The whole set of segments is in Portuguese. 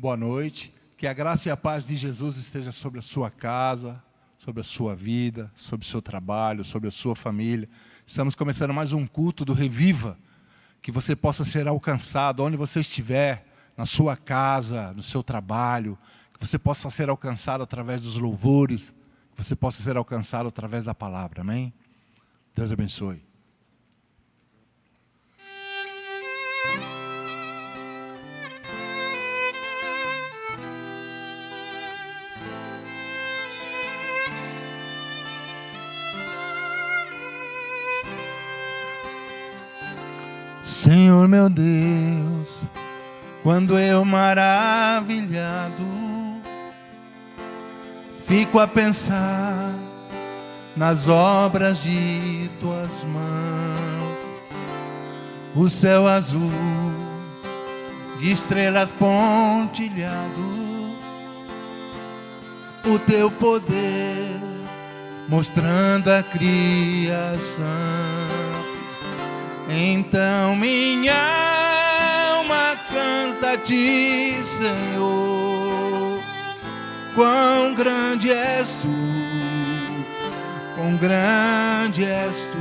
boa noite. Que a graça e a paz de Jesus esteja sobre a sua casa, sobre a sua vida, sobre o seu trabalho, sobre a sua família. Estamos começando mais um culto do Reviva, que você possa ser alcançado onde você estiver, na sua casa, no seu trabalho, que você possa ser alcançado através dos louvores, que você possa ser alcançado através da palavra, amém? Deus abençoe. Senhor meu Deus, quando eu maravilhado fico a pensar nas obras de tuas mãos, o céu azul de estrelas pontilhado, o teu poder mostrando a criação. Então minha alma canta a ti, Senhor. Quão grande és tu, quão grande és tu.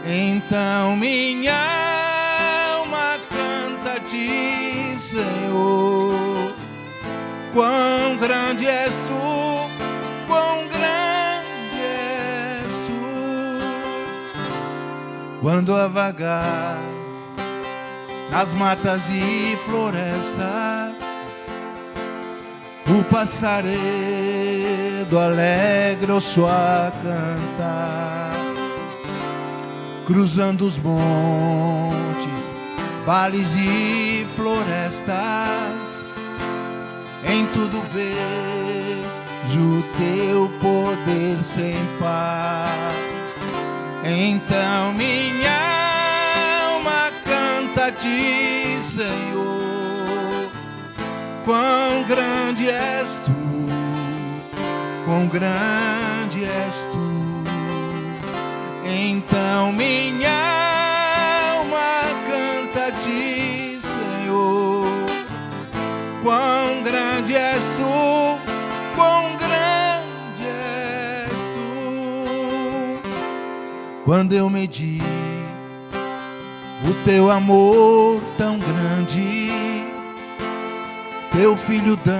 Então minha alma canta a ti, Senhor. Quão grande és tu, quão grande és tu. Quando a vagar nas matas e florestas, o passaredo alegre o soa cantar, cruzando os montes, vales e florestas, em tudo vejo o teu poder sem par. Então minha alma canta a ti, Senhor. Quão grande és tu, quão grande és tu. Então minha alma canta a ti, Senhor. Quão grande és tu, quão grande és tu. Quando eu medi o teu amor tão grande, teu filho dando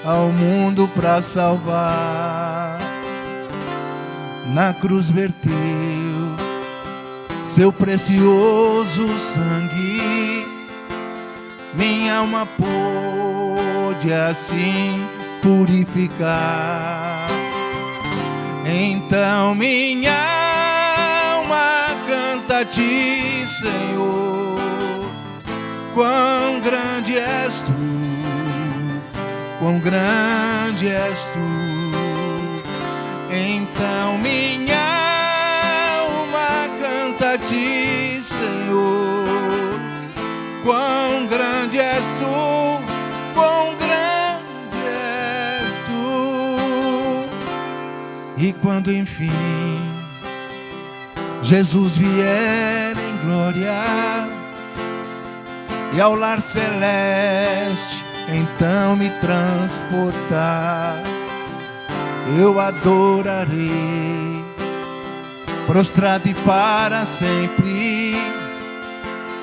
ao mundo pra salvar, na cruz verteu seu precioso sangue, minha alma pôde assim purificar. Então minha alma canta a ti, Senhor. Quão grande és tu, quão grande és tu. Então minha alma canta a ti, Senhor. Quão grande és tu, quão grande és tu. E quando enfim Jesus vier em glória e ao lar celeste então me transportar, eu adorarei, prostrado e para sempre.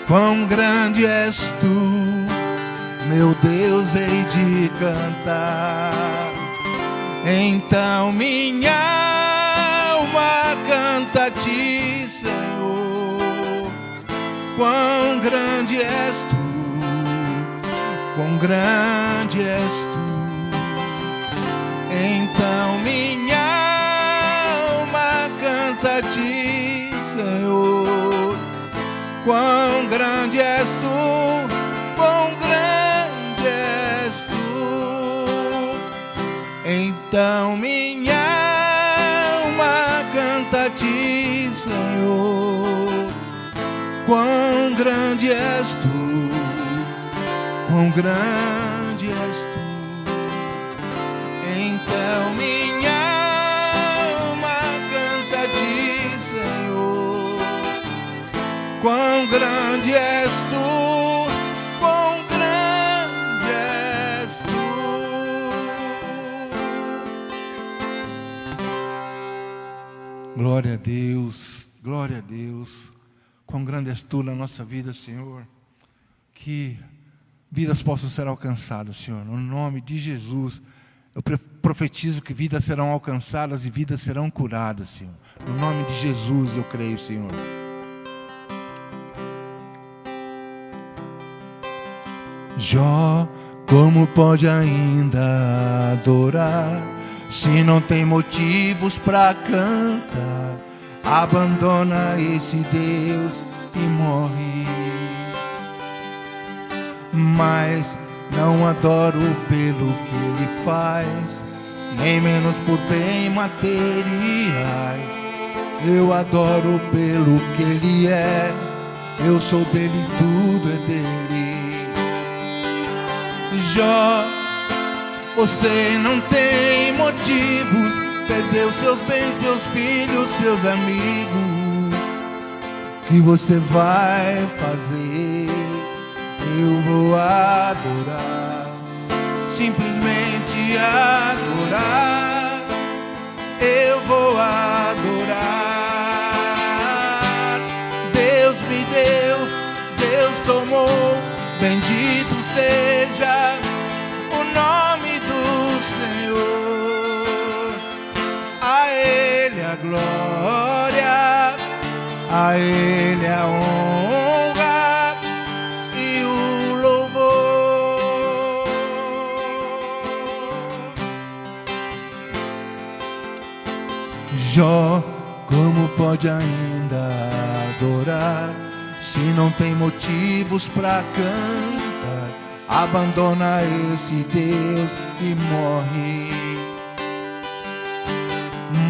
Quão grande és tu, meu Deus, hei de cantar. Então minha alma canta a ti, Senhor. Quão grande és tu, quão grande és tu. Então minha alma canta a ti, Senhor. Quão grande és tu, quão grande és tu. Então minha alma canta a ti, Senhor. Quão grande és tu, quão grande és tu. Então minha alma canta a ti, Senhor. Quão grande és tu, quão Glória a Deus, glória a Deus. Quão grande és tu na nossa vida, Senhor. Que vidas possam ser alcançadas, Senhor. No nome de Jesus, eu profetizo que vidas serão alcançadas e vidas serão curadas, Senhor. No nome de Jesus eu creio, Senhor. Jó, como pode ainda adorar, se não tem motivos para cantar? Abandona esse Deus e morre. Mas não adoro pelo que Ele faz, nem menos por bem materiais. Eu adoro pelo que Ele é. Eu sou dele, tudo é dele. Jó, você não tem motivos, perdeu seus bens, seus filhos, seus amigos. O que você vai fazer? Eu vou adorar, simplesmente adorar. Eu vou adorar. Deus me deu, Deus tomou, bendito seja o nome do Senhor. A Ele a glória, a Ele a honra e o louvor. Jó, como pode ainda adorar, se não tem motivos para cantar? Abandona esse Deus e morre.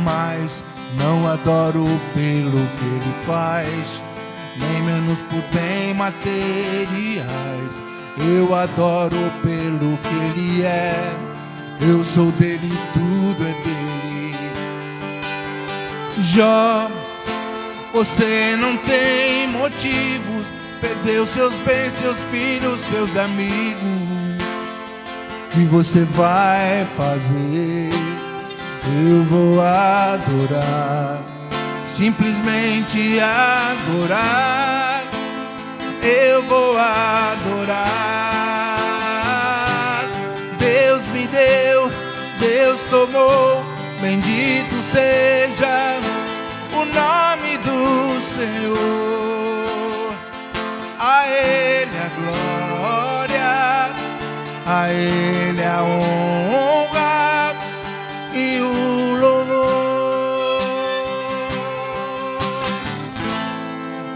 Mas não adoro pelo que Ele faz, nem menos por bem materiais. Eu adoro pelo que Ele é. Eu sou dele, tudo é dele. Jó, você não tem motivos, perdeu seus bens, seus filhos, seus amigos. O que você vai fazer? Eu vou adorar, simplesmente adorar. Eu vou adorar. Deus me deu, Deus tomou, bendito seja o nome do Senhor. A Ele a glória, a Ele a honra e o louvor.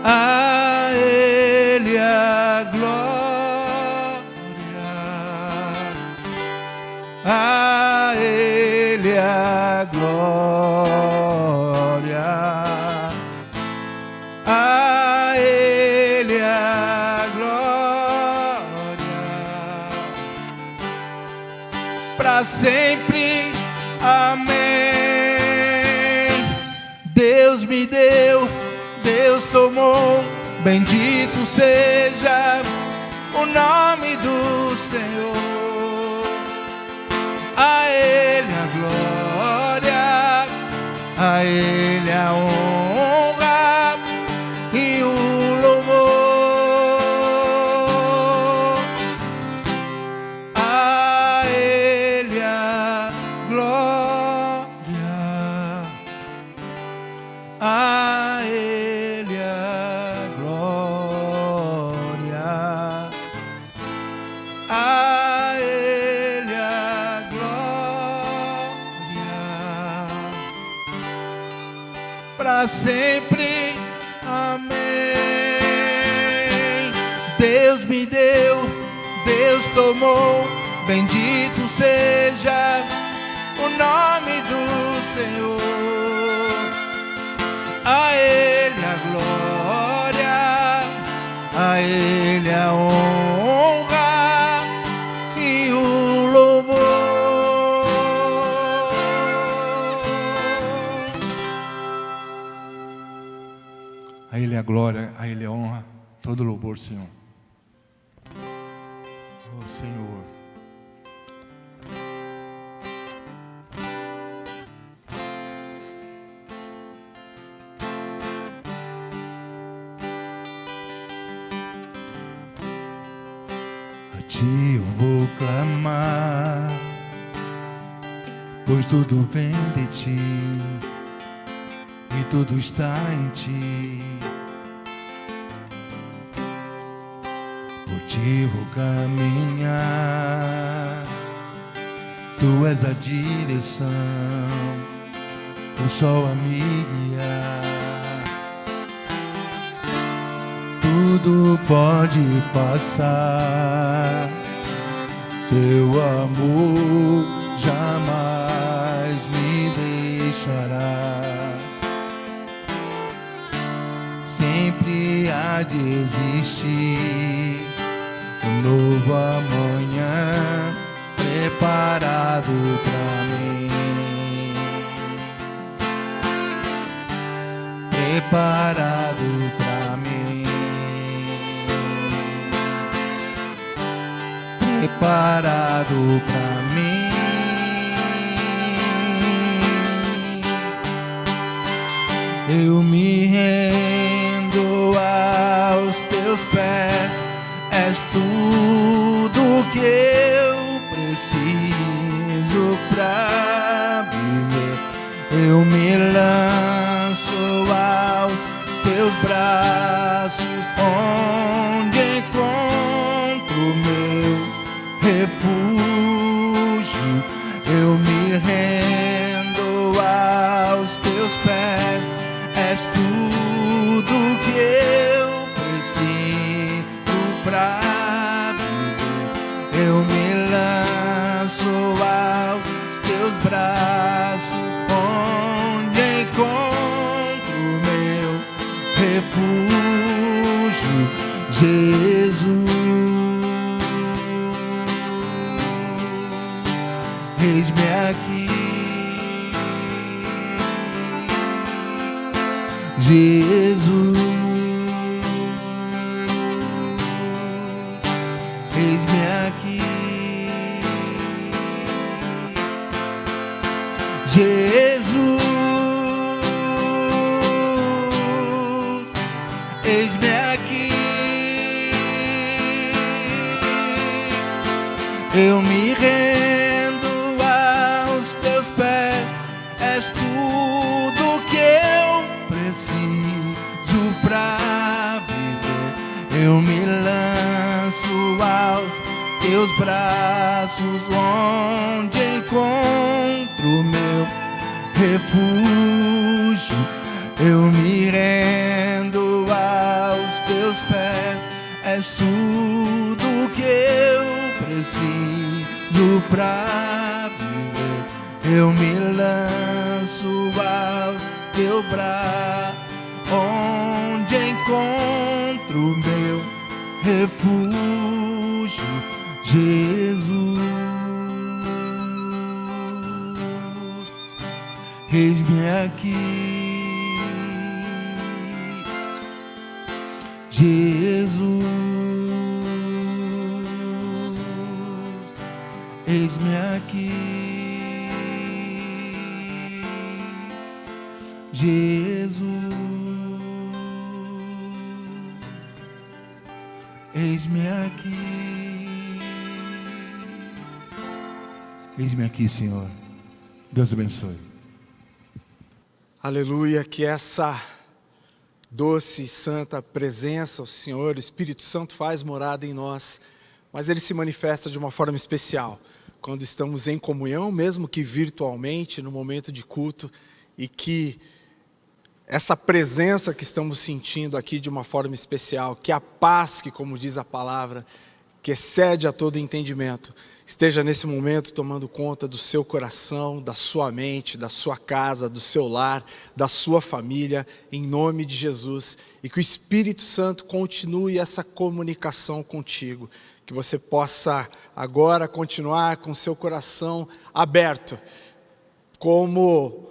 A Ele a glória, a Ele a glória, a Ele a glória, para sempre. Amém. Deus me deu, Deus tomou, bendito seja o nome do Senhor. A Ele a glória, a Ele a honra e o louvor. A Ele a glória, a Ele a glória, a Ele a glória, para sempre. Amém. Deus me deu, Deus tomou, bendito seja o nome do Senhor. A Ele a glória, a Ele a honra e o louvor. A Ele a glória, a Ele a honra, todo louvor, Senhor. Oh, Senhor. ti eu vou clamar, pois tudo vem de ti e tudo está em ti. Por ti vou caminhar, tu és a direção, o sol a me guiar. Tudo pode passar, teu amor jamais me deixará. Sempre há de existir um novo amanhã preparado pra mim, preparado pra mim, preparado pra mim. Eu me rendo aos teus pés, és tudo que eu preciso pra viver. Eu me lanço aos teus braços, onde encontro meu refúgio. Eu me rendo aos teus pés, és tudo que eu preciso pra viver. Eu me lanço aos teus braços, onde encontro meu refúgio, Jesus. Eis-me aqui, Jesus. Eis-me aqui, Jesus. Eis-me aqui, eu me rendo aos teus pés, és tudo que eu preciso pra viver. Eu me lanço aos teus braços, onde encontro meu refúgio. Eu me rendo aos teus pés, és tudo que eu preciso pra viver. Eu me lanço aos teus braços, onde encontro meu refúgio, Jesus. Eis-me aqui, Jesus. Eis-me aqui, Jesus. Eis-me aqui. Eis-me aqui, Senhor. Deus abençoe. Aleluia, que essa doce e santa presença, o Senhor, o Espírito Santo faz morada em nós, mas Ele se manifesta de uma forma especial, quando estamos em comunhão, mesmo que virtualmente, no momento de culto, e que essa presença que estamos sentindo aqui de uma forma especial, que a paz, que como diz a palavra, que excede a todo entendimento, esteja nesse momento tomando conta do seu coração, da sua mente, da sua casa, do seu lar, da sua família, em nome de Jesus. E que o Espírito Santo continue essa comunicação contigo. Que você possa agora continuar com seu coração aberto, como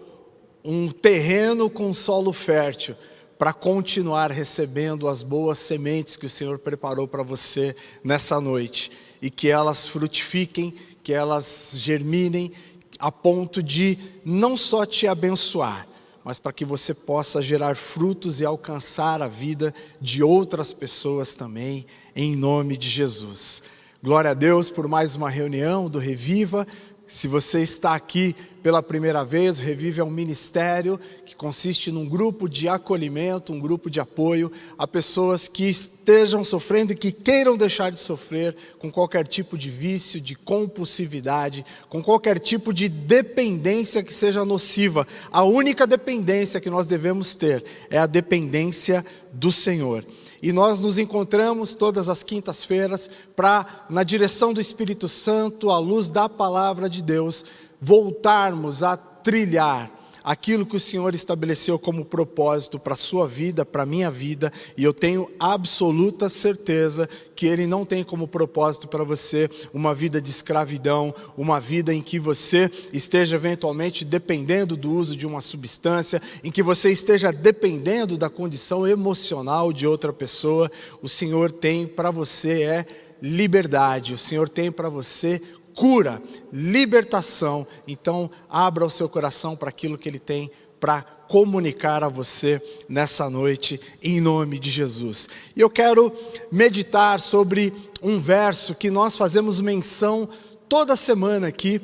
um terreno com solo fértil, para continuar recebendo as boas sementes que o Senhor preparou para você nessa noite. E que elas frutifiquem, que elas germinem, a ponto de não só te abençoar, mas para que você possa gerar frutos e alcançar a vida de outras pessoas também, em nome de Jesus. Glória a Deus por mais uma reunião do Reviva. Se você está aqui pela primeira vez, o Reviva é um ministério que consiste num grupo de acolhimento, um grupo de apoio a pessoas que estejam sofrendo e que queiram deixar de sofrer com qualquer tipo de vício, de compulsividade, com qualquer tipo de dependência que seja nociva. A única dependência que nós devemos ter é a dependência do Senhor. E nós nos encontramos todas as quintas-feiras para, na direção do Espírito Santo, à luz da Palavra de Deus, voltarmos a trilhar aquilo que o Senhor estabeleceu como propósito para a sua vida, para a minha vida, e eu tenho absoluta certeza que Ele não tem como propósito para você uma vida de escravidão, uma vida em que você esteja eventualmente dependendo do uso de uma substância, em que você esteja dependendo da condição emocional de outra pessoa. O Senhor tem para você liberdade, o Senhor tem para você cura, libertação. Então, abra o seu coração para aquilo que Ele tem para comunicar a você nessa noite, em nome de Jesus. E eu quero meditar sobre um verso que nós fazemos menção toda semana aqui,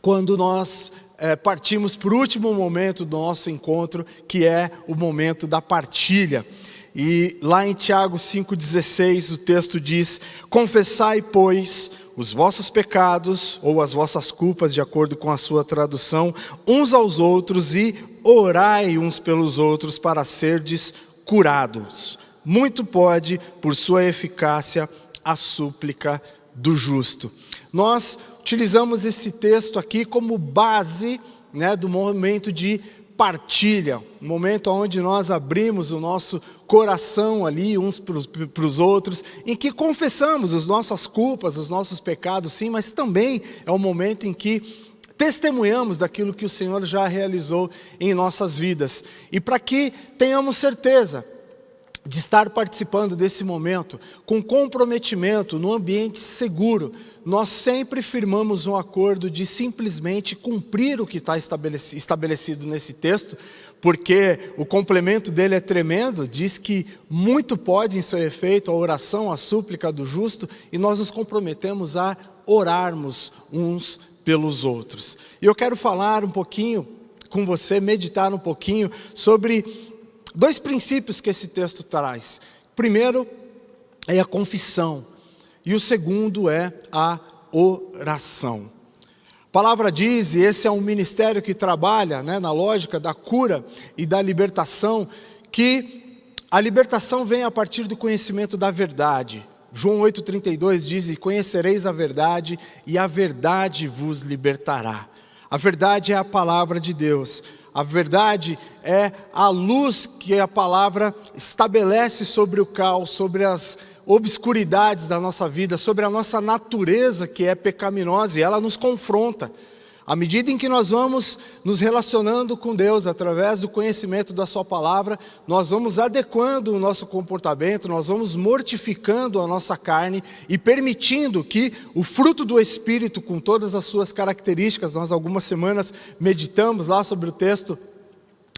quando nós partimos para o último momento do nosso encontro, que é o momento da partilha. E lá em Tiago 5,16 o texto diz: confessai, pois, os vossos pecados ou as vossas culpas, de acordo com a sua tradução, uns aos outros e orai uns pelos outros para serdes curados. Muito pode, por sua eficácia, a súplica do justo. Nós utilizamos esse texto aqui como base, do momento de partilha, um momento onde nós abrimos o nosso coração ali uns para os outros, em que confessamos as nossas culpas, os nossos pecados, sim, mas também é um momento em que testemunhamos daquilo que o Senhor já realizou em nossas vidas. E para que tenhamos certeza de estar participando desse momento com comprometimento, num ambiente seguro, nós sempre firmamos um acordo de simplesmente cumprir o que está estabelecido nesse texto, porque o complemento dele é tremendo, diz que muito pode em seu efeito a oração, a súplica do justo, e nós nos comprometemos a orarmos uns pelos outros. E eu quero falar um pouquinho com você, meditar um pouquinho sobre dois princípios que esse texto traz. O primeiro é a confissão e o segundo é a oração. A palavra diz, e esse é um ministério que trabalha na lógica da cura e da libertação, que a libertação vem a partir do conhecimento da verdade. João 8,32 diz: e conhecereis a verdade, e a verdade vos libertará. A verdade é a palavra de Deus. A verdade é a luz que a palavra estabelece sobre o caos, sobre as obscuridades da nossa vida, sobre a nossa natureza que é pecaminosa, e ela nos confronta. À medida em que nós vamos nos relacionando com Deus, através do conhecimento da sua palavra, nós vamos adequando o nosso comportamento, nós vamos mortificando a nossa carne e permitindo que o fruto do Espírito, com todas as suas características, nós algumas semanas meditamos lá sobre o texto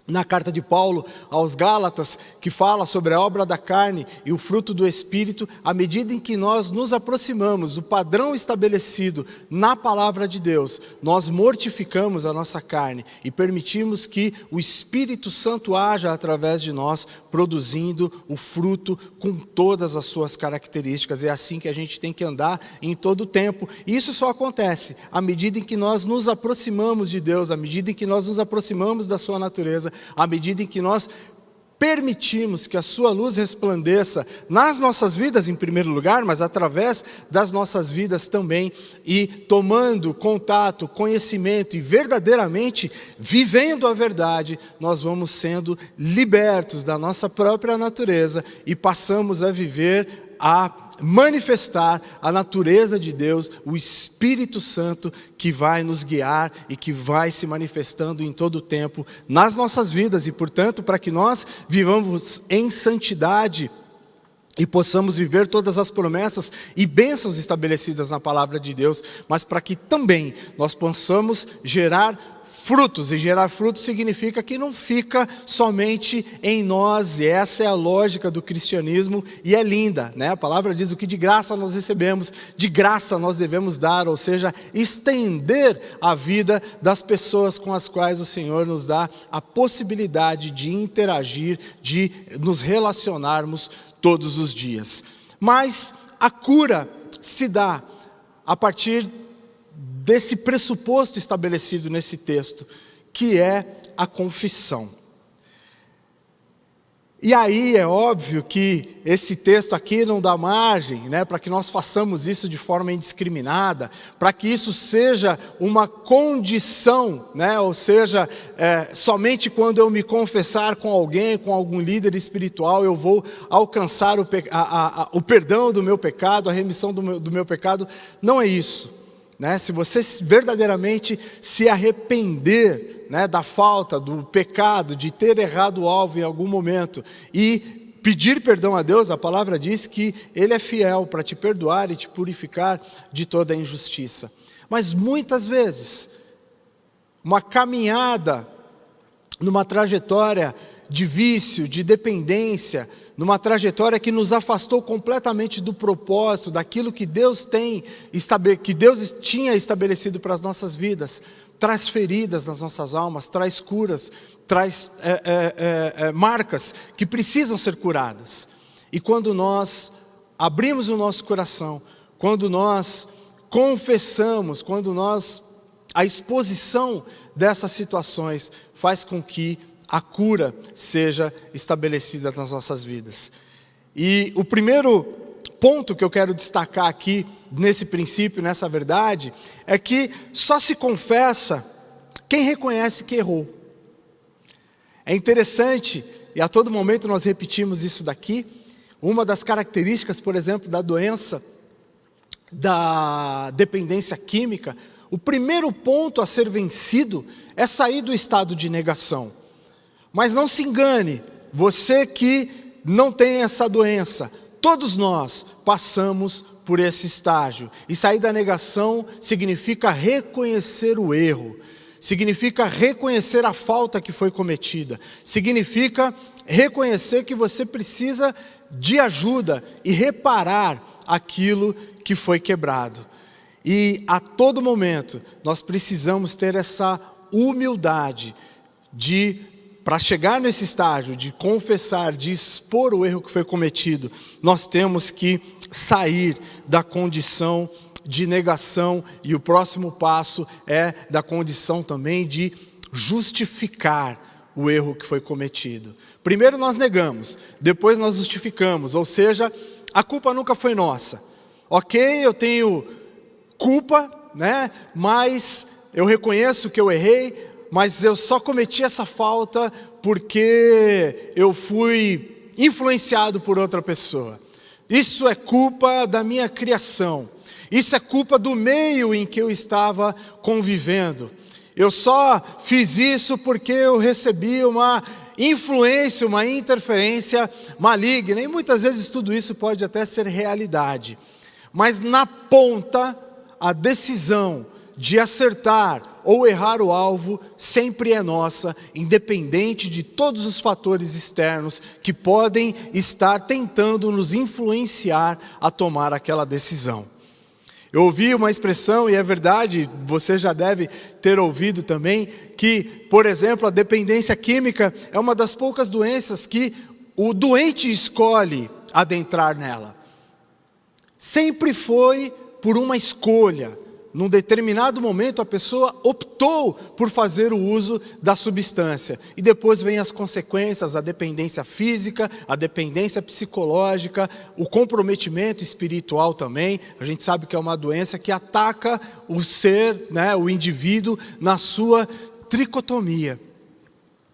na carta de Paulo aos Gálatas, que fala sobre a obra da carne e o fruto do Espírito. À medida em que nós nos aproximamos do padrão estabelecido na palavra de Deus, nós mortificamos a nossa carne e permitimos que o Espírito Santo haja através de nós, produzindo o fruto com todas as suas características. É assim que a gente tem que andar em todo o tempo. E isso só acontece à medida em que nós nos aproximamos de Deus, à medida em que nós nos aproximamos da sua natureza, à medida em que nós permitimos que a sua luz resplandeça nas nossas vidas em primeiro lugar, mas através das nossas vidas também, e tomando contato, conhecimento e verdadeiramente vivendo a verdade, nós vamos sendo libertos da nossa própria natureza e passamos a viver, a manifestar a natureza de Deus, o Espírito Santo que vai nos guiar e que vai se manifestando em todo o tempo nas nossas vidas. E portanto, para que nós vivamos em santidade e possamos viver todas as promessas e bênçãos estabelecidas na palavra de Deus, mas para que também nós possamos gerar frutos, e gerar frutos significa que não fica somente em nós, e essa é a lógica do cristianismo, e é linda, né? A palavra diz: o que de graça nós recebemos, de graça nós devemos dar, ou seja, estender a vida das pessoas com as quais o Senhor nos dá a possibilidade de interagir, de nos relacionarmos todos os dias. Mas a cura se dá a partir desse pressuposto estabelecido nesse texto, que é a confissão. E aí é óbvio que esse texto aqui não dá margem, né, para que nós façamos isso de forma indiscriminada, para que isso seja uma condição, né, ou seja, somente quando eu me confessar com alguém, com algum líder espiritual, eu vou alcançar o perdão do meu pecado, a remissão do meu pecado. Não é isso. Né? Se você verdadeiramente se arrepender, né, da falta, do pecado, de ter errado o alvo em algum momento e pedir perdão a Deus, a palavra diz que Ele é fiel para te perdoar e te purificar de toda a injustiça. Mas muitas vezes, uma caminhada numa trajetória de vício, de dependência, numa trajetória que nos afastou completamente do propósito, daquilo que Deus tinha estabelecido para as nossas vidas, traz feridas nas nossas almas, traz curas, traz marcas que precisam ser curadas. E quando nós abrimos o nosso coração, quando nós confessamos, a exposição dessas situações faz com que a cura seja estabelecida nas nossas vidas. E o primeiro ponto que eu quero destacar aqui, nesse princípio, nessa verdade, é que só se confessa quem reconhece que errou. É interessante, e a todo momento nós repetimos isso daqui, uma das características, por exemplo, da doença, da dependência química, o primeiro ponto a ser vencido é sair do estado de negação. Mas não se engane, você que não tem essa doença, todos nós passamos por esse estágio. E sair da negação significa reconhecer o erro, significa reconhecer a falta que foi cometida, significa reconhecer que você precisa de ajuda e reparar aquilo que foi quebrado. E a todo momento nós precisamos ter essa humildade para chegar nesse estágio de confessar, de expor o erro que foi cometido, nós temos que sair da condição de negação, e o próximo passo é da condição também de justificar o erro que foi cometido. Primeiro nós negamos, depois nós justificamos, ou seja, a culpa nunca foi nossa. Ok, eu tenho culpa, né? Mas eu reconheço que eu errei, mas eu só cometi essa falta porque eu fui influenciado por outra pessoa. Isso é culpa da minha criação. Isso é culpa do meio em que eu estava convivendo. Eu só fiz isso porque eu recebi uma influência, uma interferência maligna. E muitas vezes tudo isso pode até ser realidade. Mas na ponta, a decisão de acertar ou errar o alvo sempre é nossa, independente de todos os fatores externos que podem estar tentando nos influenciar a tomar aquela decisão. Eu ouvi uma expressão, e é verdade, você já deve ter ouvido também, que, por exemplo, a dependência química é uma das poucas doenças que o doente escolhe adentrar nela. Sempre foi por uma escolha. Num determinado momento, a pessoa optou por fazer o uso da substância. E depois vem as consequências, a dependência física, a dependência psicológica, o comprometimento espiritual também. A gente sabe que é uma doença que ataca o ser, né, o indivíduo, na sua tricotomia.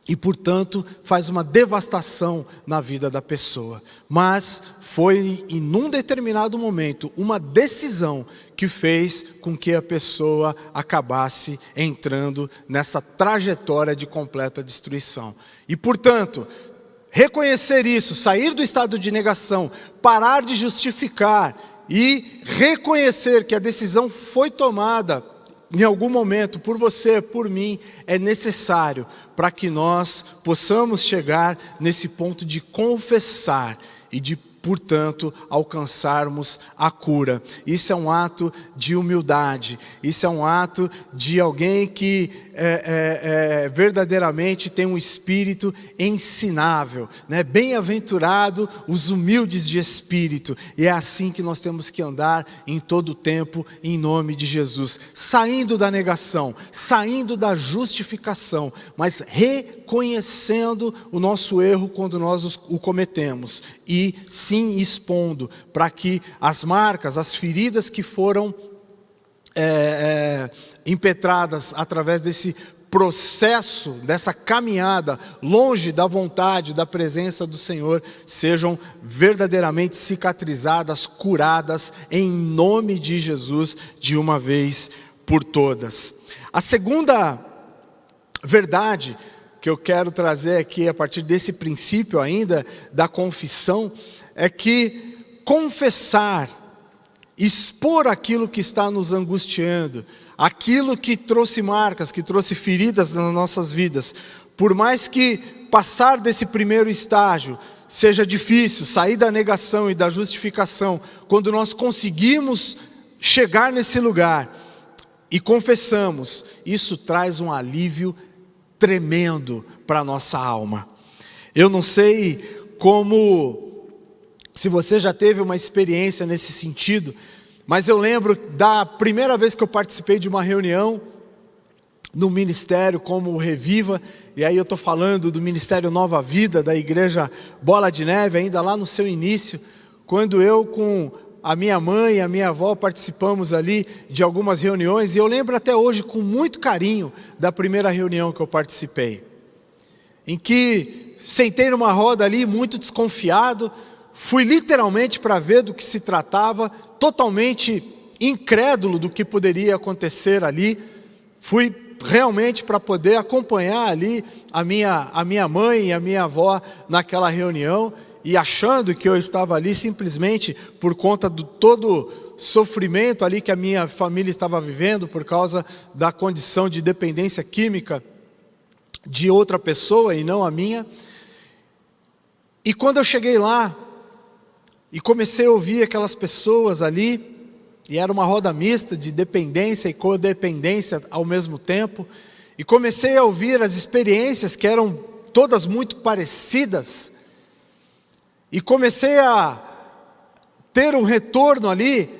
E, portanto, faz uma devastação na vida da pessoa. Mas foi, em um determinado momento, uma decisão que fez com que a pessoa acabasse entrando nessa trajetória de completa destruição. E, portanto, reconhecer isso, sair do estado de negação, parar de justificar e reconhecer que a decisão foi tomada em algum momento, por você, por mim, é necessário para que nós possamos chegar nesse ponto de confessar e de, portanto, alcançarmos a cura. Isso é um ato de humildade, isso é um ato de alguém que verdadeiramente tem um espírito ensinável, né? Bem-aventurado os humildes de espírito, e é assim que nós temos que andar em todo o tempo, em nome de Jesus, saindo da negação, saindo da justificação, mas reconhecendo o nosso erro quando nós o cometemos, e sim expondo, para que as marcas, as feridas que foram impetradas através desse processo, dessa caminhada longe da vontade, da presença do Senhor, sejam verdadeiramente cicatrizadas, curadas, em nome de Jesus, de uma vez por todas. A segunda verdade que eu quero trazer aqui, a partir desse princípio ainda, da confissão, é que confessar, expor aquilo que está nos angustiando, aquilo que trouxe marcas, que trouxe feridas nas nossas vidas, por mais que passar desse primeiro estágio seja difícil, sair da negação e da justificação, quando nós conseguimos chegar nesse lugar e confessamos, isso traz um alívio tremendo para a nossa alma. Eu não sei se você já teve uma experiência nesse sentido, mas eu lembro da primeira vez que eu participei de uma reunião no ministério como o Reviva, e aí eu estou falando do Ministério Nova Vida, da Igreja Bola de Neve, ainda lá no seu início, quando eu com a minha mãe e a minha avó participamos ali de algumas reuniões, e eu lembro até hoje com muito carinho da primeira reunião que eu participei, em que sentei numa roda ali muito desconfiado, fui literalmente para ver do que se tratava, totalmente incrédulo do que poderia acontecer ali. Fui realmente para poder acompanhar ali a minha mãe e a minha avó naquela reunião, e achando que eu estava ali simplesmente por conta do todo sofrimento ali que a minha família estava vivendo, por causa da condição de dependência química de outra pessoa e não a minha. E quando eu cheguei lá, e comecei a ouvir aquelas pessoas ali, e era uma roda mista de dependência e codependência ao mesmo tempo, e comecei a ouvir as experiências que eram todas muito parecidas, e comecei a ter um retorno ali,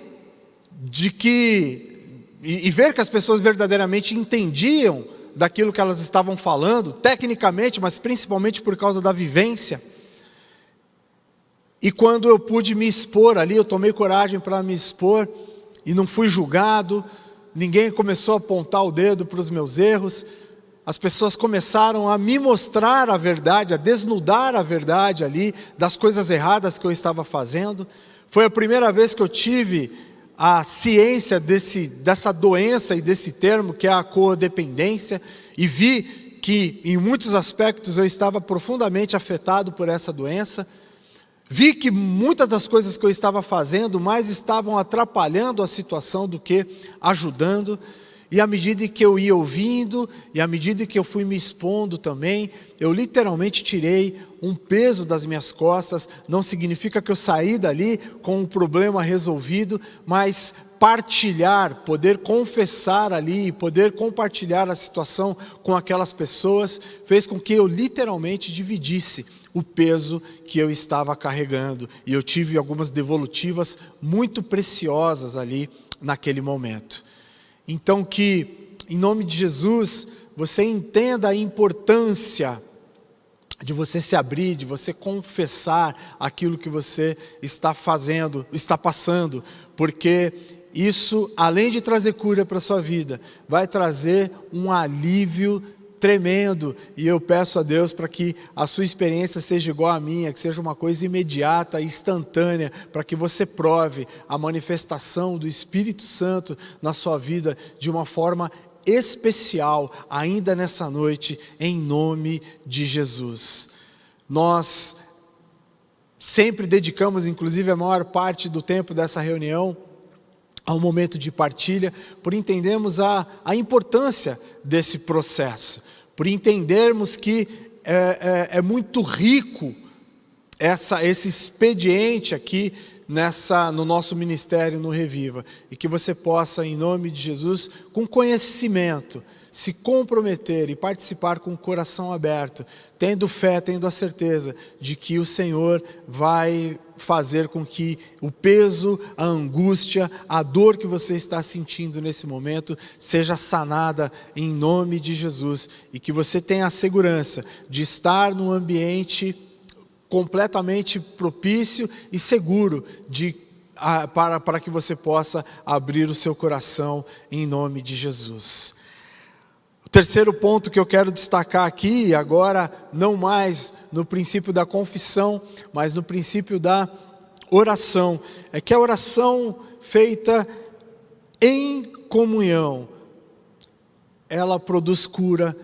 e ver que as pessoas verdadeiramente entendiam daquilo que elas estavam falando, tecnicamente, mas principalmente por causa da vivência. E quando eu pude me expor ali, eu tomei coragem para me expor, e não fui julgado, ninguém começou a apontar o dedo para os meus erros, as pessoas começaram a me mostrar a verdade, a desnudar a verdade ali, das coisas erradas que eu estava fazendo. Foi a primeira vez que eu tive a ciência dessa doença e desse termo, que é a codependência, e vi que em muitos aspectos eu estava profundamente afetado por essa doença. Vi que muitas das coisas que eu estava fazendo mais estavam atrapalhando a situação do que ajudando. E à medida que eu ia ouvindo, e à medida que eu fui me expondo também, eu literalmente tirei um peso das minhas costas. Não significa que eu saí dali com um problema resolvido, mas partilhar, poder confessar ali, poder compartilhar a situação com aquelas pessoas, fez com que eu literalmente dividisse o peso que eu estava carregando. E eu tive algumas devolutivas muito preciosas ali naquele momento. Então que, em nome de Jesus, você entenda a importância de você se abrir, de você confessar aquilo que você está fazendo, está passando, porque isso, além de trazer cura para a sua vida, vai trazer um alívio tremendo, e eu peço a Deus para que a sua experiência seja igual à minha, que seja uma coisa imediata, instantânea, para que você prove a manifestação do Espírito Santo na sua vida de uma forma especial, ainda nessa noite, em nome de Jesus. Nós sempre dedicamos, inclusive a maior parte do tempo dessa reunião, ao momento de partilha, por entendermos a importância desse processo, por entendermos que é muito rico esse expediente aqui no nosso ministério no Reviva, e que você possa, em nome de Jesus, com conhecimento, se comprometer e participar com o coração aberto, tendo fé, tendo a certeza de que o Senhor vai fazer com que o peso, a angústia, a dor que você está sentindo nesse momento seja sanada em nome de Jesus, e que você tenha a segurança de estar num ambiente completamente propício e seguro para que você possa abrir o seu coração em nome de Jesus. O terceiro ponto que eu quero destacar aqui, agora não mais no princípio da confissão, mas no princípio da oração, é que a oração feita em comunhão, ela produz cura,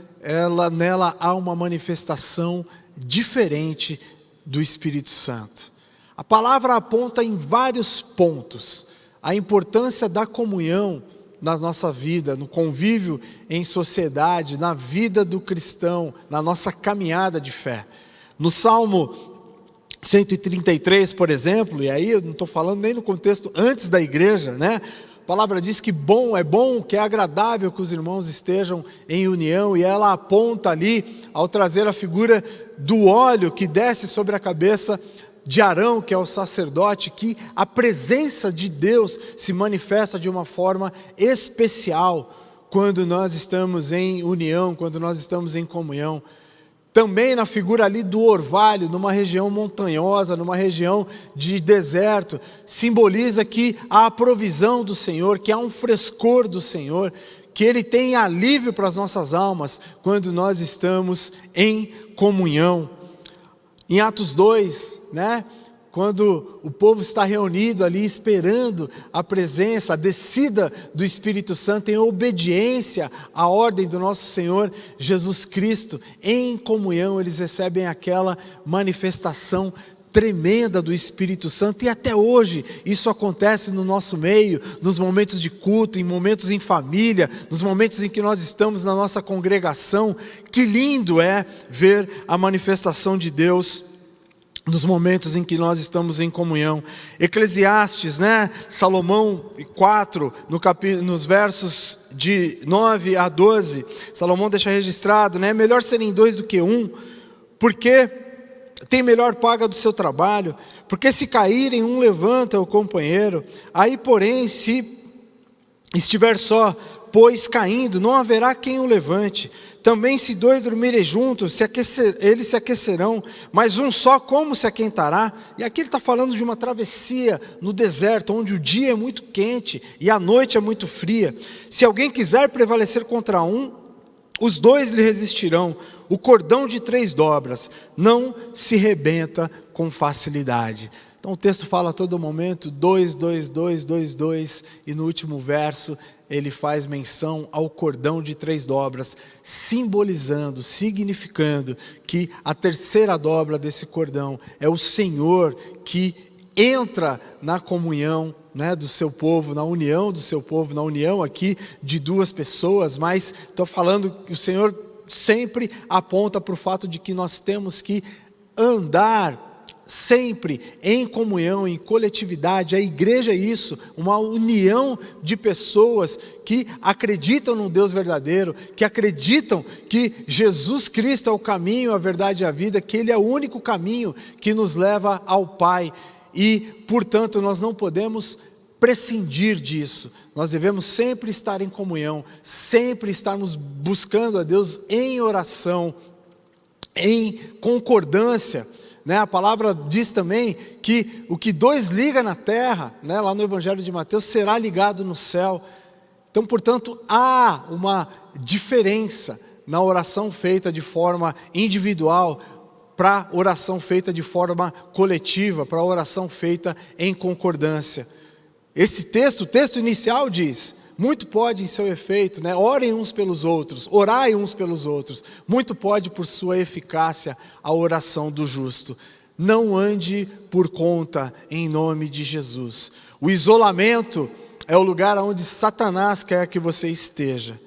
nela há uma manifestação diferente do Espírito Santo. A palavra aponta em vários pontos a importância da comunhão na nossa vida, no convívio em sociedade, na vida do cristão, na nossa caminhada de fé. No Salmo 133, por exemplo, e aí eu não estou falando nem no contexto antes da igreja, né? A palavra diz que é bom, que é agradável que os irmãos estejam em união, e ela aponta ali, ao trazer a figura do óleo que desce sobre a cabeça de Arão, que é o sacerdote, que a presença de Deus se manifesta de uma forma especial quando nós estamos em união, quando nós estamos em comunhão. Também na figura ali do orvalho, numa região montanhosa, numa região de deserto, simboliza que há a provisão do Senhor, que há um frescor do Senhor, que Ele tem alívio para as nossas almas quando nós estamos em comunhão. Em Atos 2, né, quando o povo está reunido ali esperando a presença, a descida do Espírito Santo em obediência à ordem do nosso Senhor Jesus Cristo, em comunhão eles recebem aquela manifestação tremenda do Espírito Santo, e até hoje isso acontece no nosso meio, nos momentos de culto, em momentos em família, nos momentos em que nós estamos na nossa congregação. Que lindo é ver a manifestação de Deus nos momentos em que nós estamos em comunhão. Eclesiastes, né? Salomão 4, nos versos de 9 a 12, Salomão deixa registrado, né? Melhor serem dois do que um, porque tem melhor paga do seu trabalho, porque se caírem, um levanta o companheiro. Aí, porém, se estiver só, pois caindo, não haverá quem o levante. Também se dois dormirem juntos, eles se aquecerão, mas um só como se aquentará? E aqui ele está falando de uma travessia no deserto, onde o dia é muito quente e a noite é muito fria. Se alguém quiser prevalecer contra um, os dois lhe resistirão. O cordão de 3 dobras não se rebenta com facilidade. Então o texto fala a todo momento, 2, 2, 2, 2, 2, e no último verso ele faz menção ao cordão de 3 dobras, simbolizando, significando que a terceira dobra desse cordão é o Senhor que entra na comunhão, né, do seu povo, na união do seu povo, na união aqui de 2 pessoas, mas estou falando que o Senhor sempre aponta para o fato de que nós temos que andar sempre em comunhão, em coletividade. A igreja é isso, uma união de pessoas que acreditam no Deus verdadeiro, que acreditam que Jesus Cristo é o caminho, a verdade e a vida, que Ele é o único caminho que nos leva ao Pai, e, portanto, nós não podemos prescindir disso. Nós devemos sempre estar em comunhão, sempre estarmos buscando a Deus em oração, em concordância, né? A palavra diz também que o que 2 liga na terra, né, lá no Evangelho de Mateus, será ligado no céu. Então, portanto, há uma diferença na oração feita de forma individual para a oração feita de forma coletiva, para a oração feita em concordância. Esse texto, o texto inicial diz: muito pode em seu efeito, né? Orem uns pelos outros, orai uns pelos outros. Muito pode por sua eficácia a oração do justo. Não ande por conta em nome de Jesus. O isolamento é o lugar onde Satanás quer que você esteja.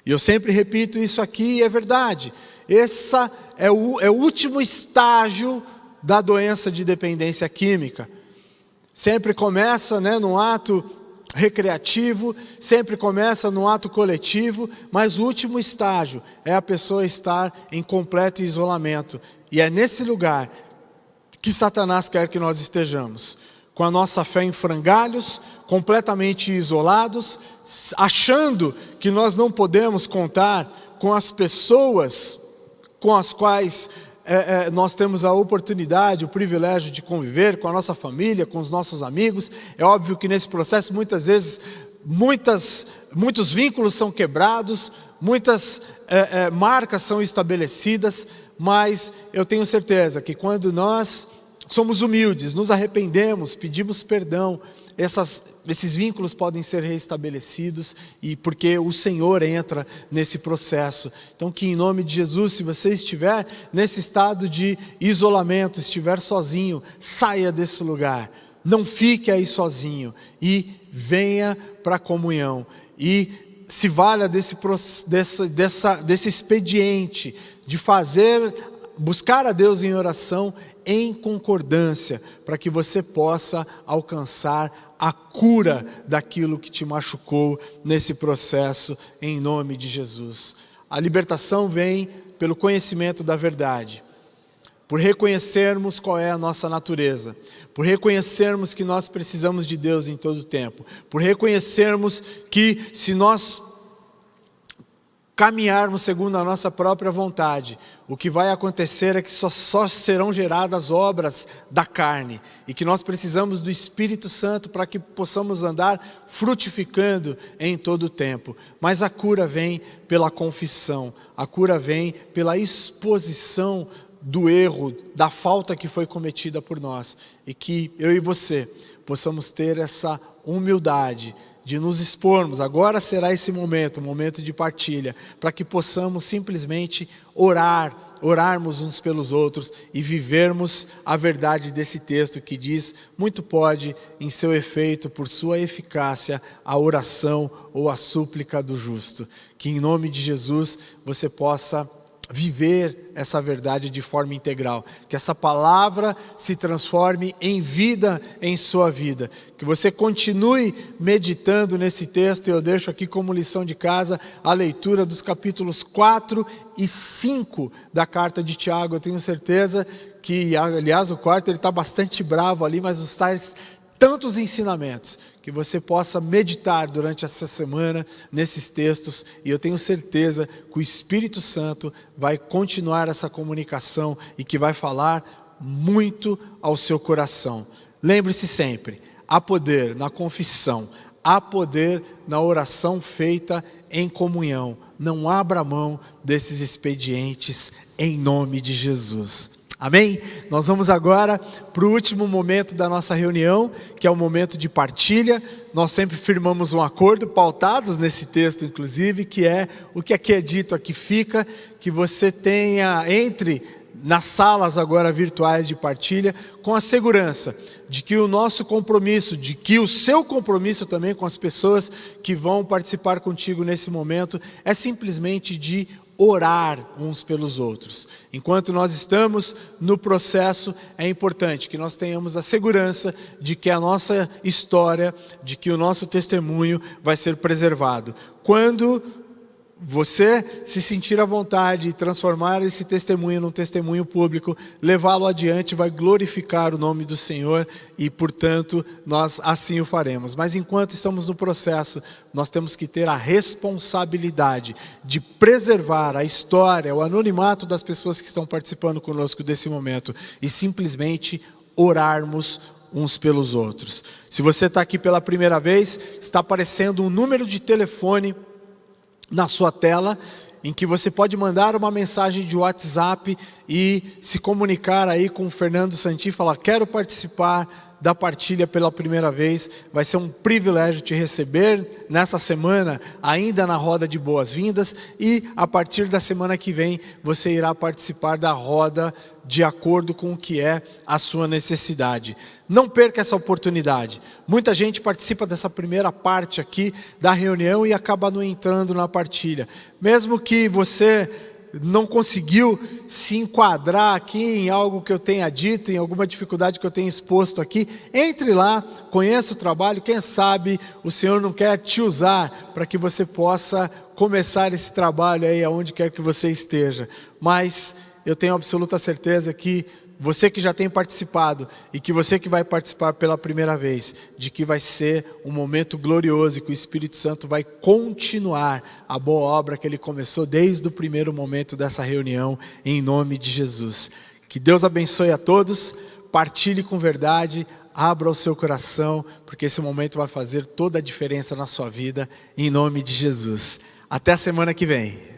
E eu sempre repito isso aqui e é verdade. Esse é o último estágio da doença de dependência química. Sempre começa, num ato recreativo, sempre começa num ato coletivo, mas o último estágio é a pessoa estar em completo isolamento. E é nesse lugar que Satanás quer que nós estejamos, com a nossa fé em frangalhos, completamente isolados, achando que nós não podemos contar com as pessoas com as quais nós temos a oportunidade, o privilégio de conviver com a nossa família, com os nossos amigos. É óbvio que nesse processo, muitas vezes, muitos vínculos são quebrados, muitas marcas são estabelecidas, mas eu tenho certeza que quando nós somos humildes, nos arrependemos, pedimos perdão, esses vínculos podem ser reestabelecidos, e porque o Senhor entra nesse processo. Então, que em nome de Jesus, se você estiver nesse estado de isolamento, estiver sozinho, saia desse lugar, não fique aí sozinho e venha para a comunhão e se valha desse expediente de buscar a Deus em oração, em concordância, para que você possa alcançar a cura daquilo que te machucou nesse processo, em nome de Jesus. A libertação vem pelo conhecimento da verdade, por reconhecermos qual é a nossa natureza, por reconhecermos que nós precisamos de Deus em todo o tempo, por reconhecermos que se nós caminharmos segundo a nossa própria vontade, o que vai acontecer é que só serão geradas obras da carne, e que nós precisamos do Espírito Santo para que possamos andar frutificando em todo o tempo. Mas a cura vem pela confissão, a cura vem pela exposição do erro, da falta que foi cometida por nós, e que eu e você possamos ter essa humildade de nos expormos. Agora será esse momento, um momento de partilha, para que possamos simplesmente orarmos uns pelos outros e vivermos a verdade desse texto que diz: muito pode em seu efeito, por sua eficácia, a oração ou a súplica do justo. Que em nome de Jesus você possa viver essa verdade de forma integral, que essa palavra se transforme em vida em sua vida, que você continue meditando nesse texto. E eu deixo aqui como lição de casa a leitura dos capítulos 4 e 5 da carta de Tiago. Eu tenho certeza que, aliás, o quarto ele está bastante bravo ali, mas os tais tantos ensinamentos, que você possa meditar durante essa semana nesses textos, e eu tenho certeza que o Espírito Santo vai continuar essa comunicação e que vai falar muito ao seu coração. Lembre-se sempre, há poder na confissão, há poder na oração feita em comunhão. Não abra mão desses expedientes em nome de Jesus. Amém? Nós vamos agora para o último momento da nossa reunião, que é o momento de partilha. Nós sempre firmamos um acordo, pautados nesse texto inclusive, que é o que aqui é dito, aqui fica, que você entre nas salas agora virtuais de partilha, com a segurança de que o nosso compromisso, de que o seu compromisso também com as pessoas que vão participar contigo nesse momento, é simplesmente de orar uns pelos outros. Enquanto nós estamos no processo, é importante que nós tenhamos a segurança de que a nossa história, de que o nosso testemunho vai ser preservado. Quando você se sentir à vontade e transformar esse testemunho num testemunho público, levá-lo adiante vai glorificar o nome do Senhor e, portanto, nós assim o faremos. Mas enquanto estamos no processo, nós temos que ter a responsabilidade de preservar a história, o anonimato das pessoas que estão participando conosco desse momento e simplesmente orarmos uns pelos outros. Se você está aqui pela primeira vez, está aparecendo um número de telefone na sua tela, em que você pode mandar uma mensagem de WhatsApp e se comunicar aí com o Fernando Santi e falar: quero participar da partilha pela primeira vez. Vai ser um privilégio te receber nessa semana, ainda na roda de boas-vindas, e a partir da semana que vem você irá participar da roda de acordo com o que é a sua necessidade. Não perca essa oportunidade. Muita gente participa dessa primeira parte aqui da reunião e acaba não entrando na partilha. Mesmo que você não conseguiu se enquadrar aqui em algo que eu tenha dito, em alguma dificuldade que eu tenha exposto aqui, entre lá, conheça o trabalho, quem sabe o Senhor não quer te usar para que você possa começar esse trabalho aí aonde quer que você esteja. Mas eu tenho absoluta certeza que você que já tem participado e que você que vai participar pela primeira vez, de que vai ser um momento glorioso e que o Espírito Santo vai continuar a boa obra que Ele começou desde o primeiro momento dessa reunião, em nome de Jesus. Que Deus abençoe a todos, partilhe com verdade, abra o seu coração, porque esse momento vai fazer toda a diferença na sua vida, em nome de Jesus. Até a semana que vem.